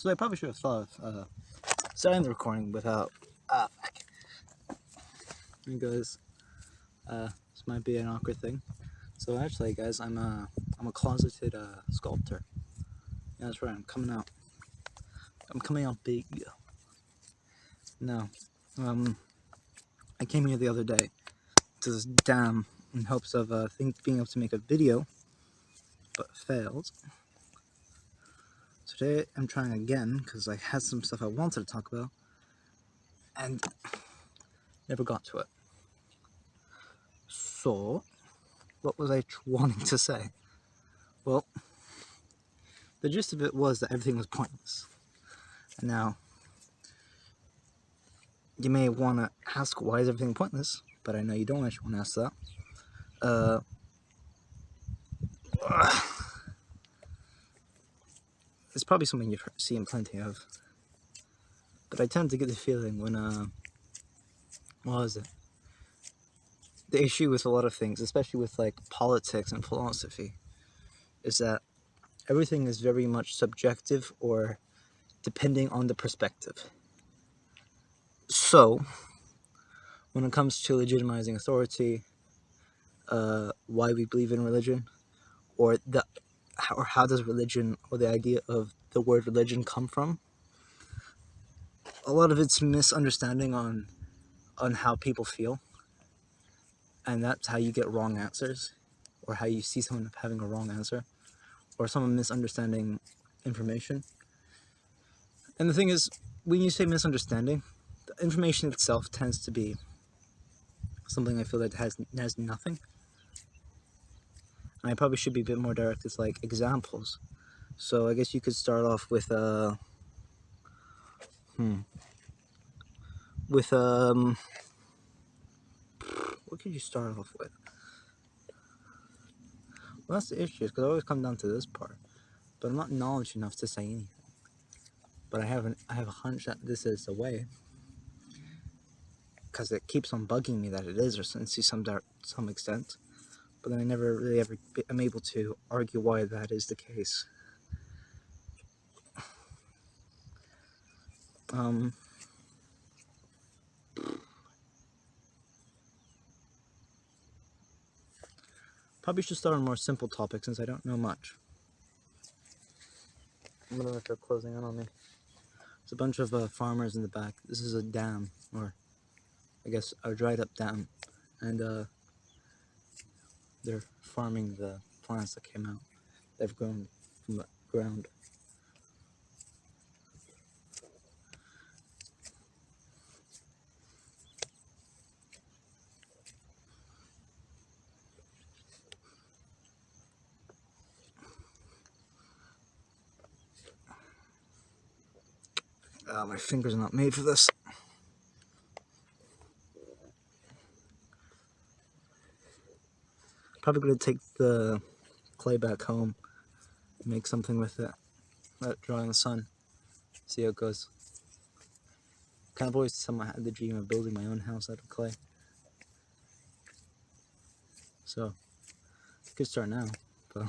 So I probably should have thought of starting the recording without. Hey guys, this might be an awkward thing. So actually, guys, I'm a closeted sculptor. Yeah, that's right. I'm coming out. I'm coming out big. No, I came here the other day to this dam in hopes of being able to make a video, but failed. Today I'm trying again because I had some stuff I wanted to talk about and never got to it. So, what was I wanting to say? Well, the gist of it was that everything was pointless. And now, you may want to ask, why is everything pointless? But I know you don't actually want to ask that. It's probably something you've seen plenty of. But I tend to get the feeling when, what was it? The issue with a lot of things, especially with like politics and philosophy, is that everything is very much subjective or depending on the perspective. So, when it comes to legitimizing authority, why we believe in religion, or how does religion or the idea of the word religion come from? A lot of it's misunderstanding on how people feel, and that's how you get wrong answers, or how you see someone having a wrong answer, or someone misunderstanding information. And the thing is, when you say misunderstanding, the information itself tends to be something I feel that has nothing. And I probably should be a bit more direct with like examples. So I guess you could start off with what could you start off with? Well, that's the issue, because I always come down to this part, but I'm not knowledge enough to say anything. But I have a hunch that this is the way, because it keeps on bugging me that it is, or to some extent. But then I never really ever am able to argue why that is the case. Probably should start on more simple topics since I don't know much. I'm gonna let they're closing in on me. There's a bunch of farmers in the back. This is a dam, or I guess a dried up dam, and they're farming the plants that came out. They've grown from the ground. My fingers are not made for this. Probably gonna take the clay back home, make something with it, let it dry in the sun, see how it goes. Kind of always I had the dream of building my own house out of clay. So, I could start now, but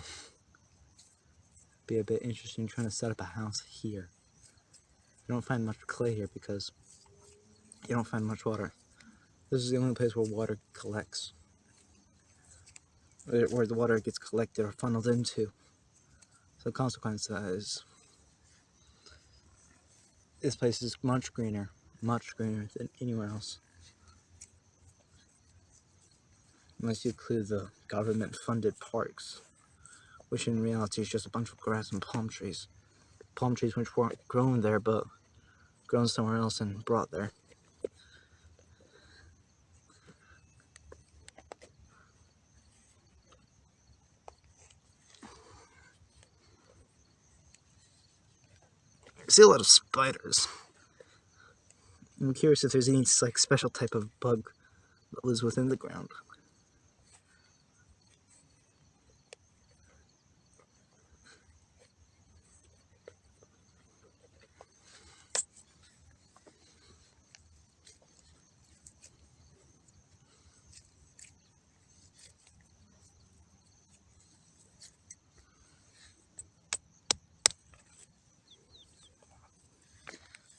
be a bit interesting trying to set up a house here. You don't find much clay here because you don't find much water. This is the only place where water collects, where the water gets collected or funneled into. So the consequence is this place is much greener than anywhere else. Unless you include the government-funded parks, which in reality is just a bunch of grass and palm trees. Palm trees which weren't grown there, but grown somewhere else and brought there. I see a lot of spiders. I'm curious if there's any like special type of bug that lives within the ground.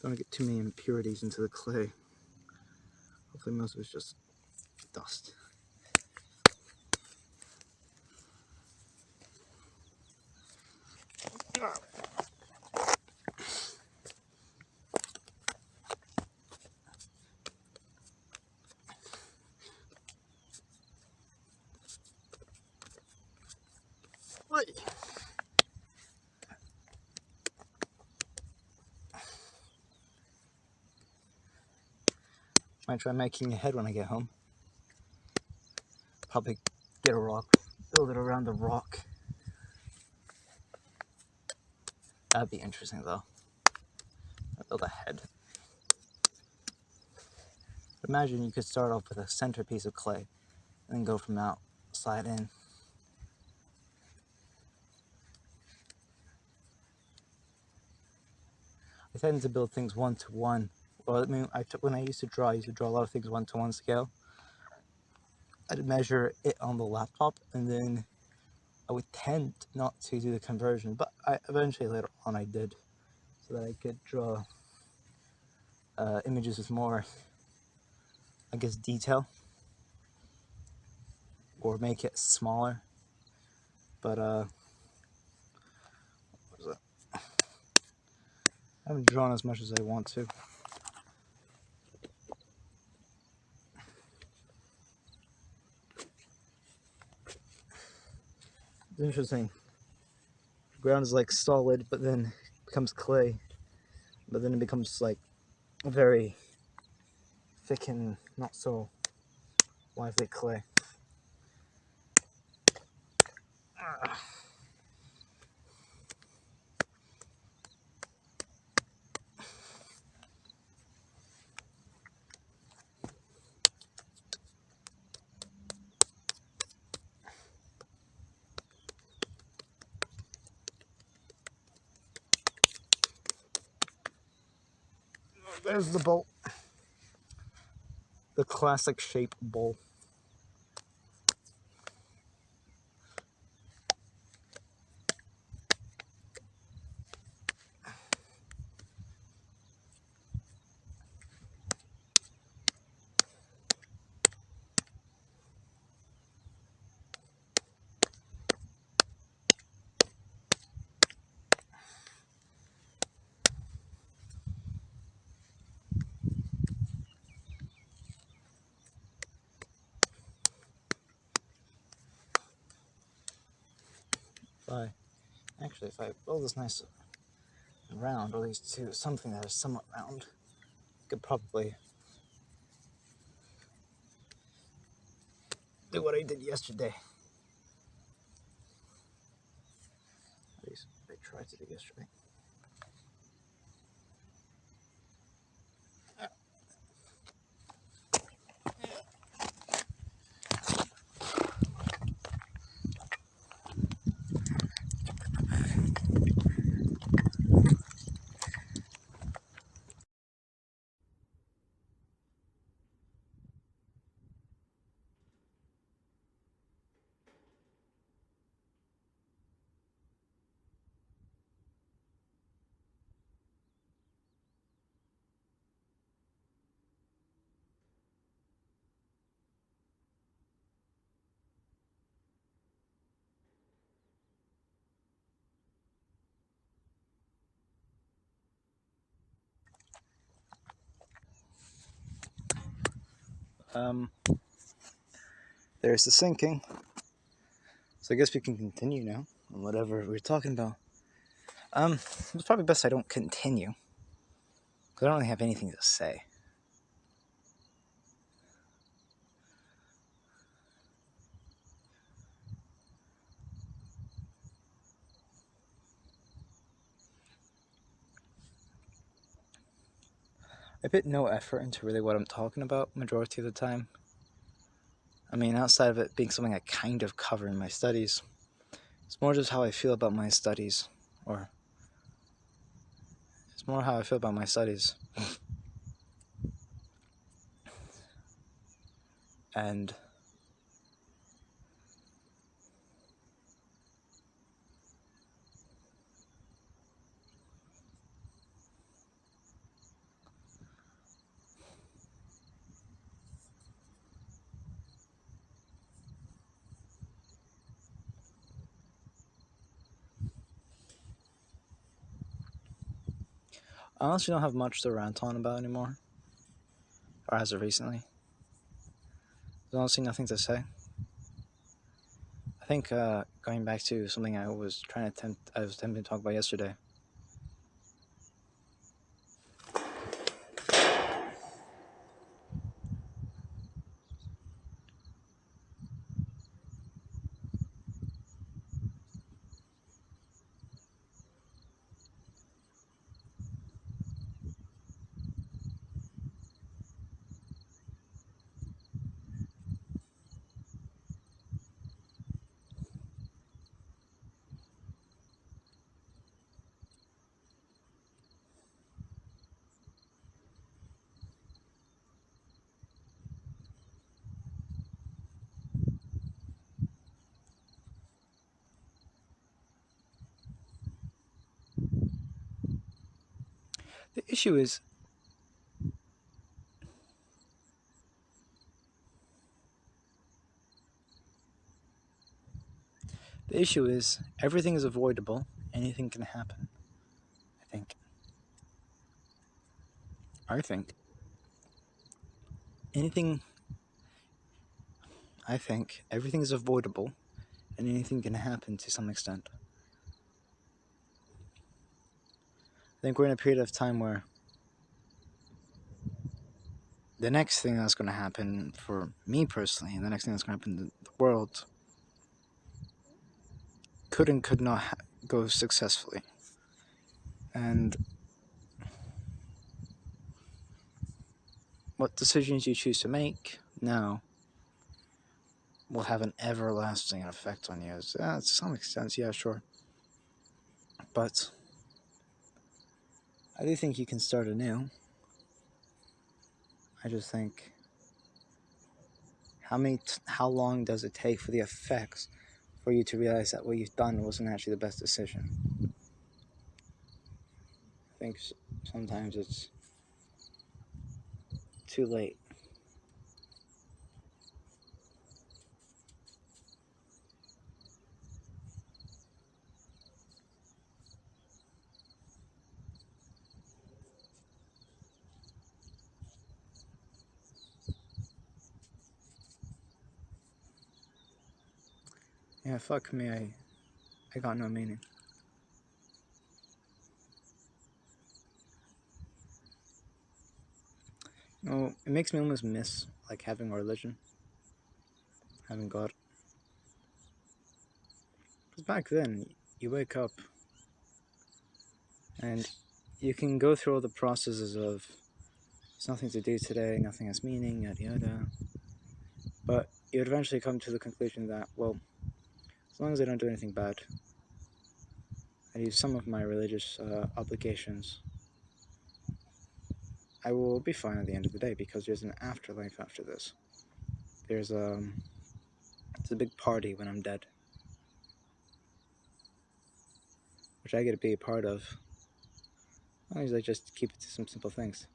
Don't want to get too many impurities into the clay. Hopefully most of it's just dust. Might try making a head when I get home. Probably get a rock, build it around the rock. That'd be interesting though. I'd build a head. Imagine you could start off with a centerpiece of clay and then go from outside in. I tend to build things one-to-one. Well, I mean, when I used to draw a lot of things one-to-one scale. I'd measure it on the laptop, and then I would tend not to do the conversion, but eventually later on I did, so that I could draw images with more, I guess, detail, or make it smaller. But what was it? I haven't drawn as much as I want to. It's interesting. The ground is like solid, but then it becomes clay, but then it becomes like very thick and not so lively clay. There's the bowl. The classic shape bowl. If I build this nice round, or at least to something that is somewhat round, I could probably do what I did yesterday. At least I tried to do yesterday. There's the sinking. So I guess we can continue now on whatever we're talking about. It's probably best I don't continue, because I don't really have anything to say. I put no effort into really what I'm talking about majority of the time. I mean, outside of it being something I kind of cover in my studies, it's more just how I feel about my studies, or it's more how I feel about my studies. And I honestly don't have much to rant on about anymore, or as of recently. There's honestly nothing to say. I think going back to something I was attempting to talk about yesterday. The issue is everything is avoidable. Anything can happen. I think. I think anything. I think everything is avoidable, and anything can happen to some extent. I think we're in a period of time where the next thing that's going to happen for me personally, and the next thing that's going to happen in the world, could not go successfully. And what decisions you choose to make now will have an everlasting effect on you. To some extent, yeah, sure. But I do think you can start anew. I just think how long does it take for the effects for you to realize that what you've done wasn't actually the best decision? I think sometimes it's too late. Yeah, fuck me, I got no meaning. No, it makes me almost miss like having a religion, having God. Because back then, you wake up and you can go through all the processes of there's nothing to do today, nothing has meaning, yada yada. But you'd eventually come to the conclusion that, well, as long as I don't do anything bad, I use some of my religious obligations, I will be fine at the end of the day because there's an afterlife after this. There's it's a big party when I'm dead, which I get to be a part of. As long as I just keep it to some simple things.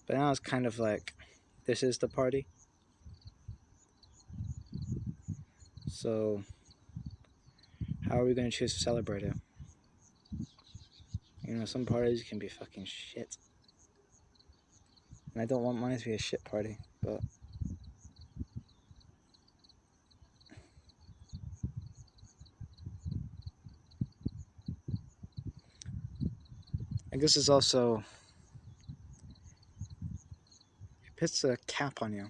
But now it's kind of like, this is the party. So, how are we going to choose to celebrate it? You know, some parties can be fucking shit. And I don't want mine to be a shit party, but I guess it's also, it puts a cap on you.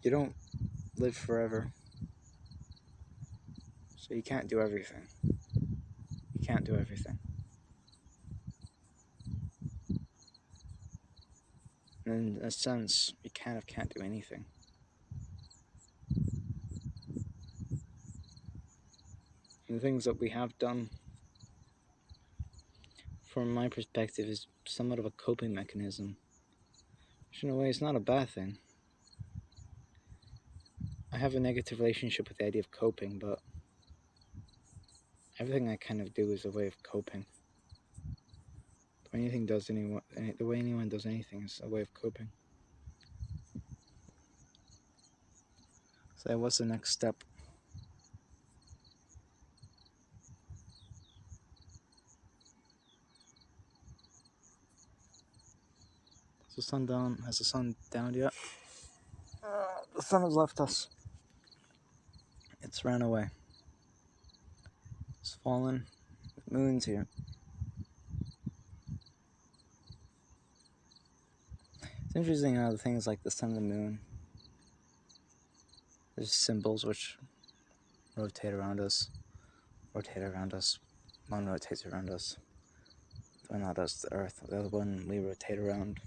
You don't live forever. So you can't do everything. You can't do everything. And in a sense, you kind of can't do anything. And the things that we have done, from my perspective, is somewhat of a coping mechanism. Which in a way is not a bad thing. I have a negative relationship with the idea of coping, but everything I kind of do is a way of coping. The way anyone does anything is a way of coping. So what's the next step? the sun down? Has the sun downed yet? The sun has left us. It's ran away. It's fallen. The moon's here. It's interesting how the things like the sun and the moon, there's symbols which rotate around us. One rotates around us. Well, not us, the Earth. The other one we rotate around.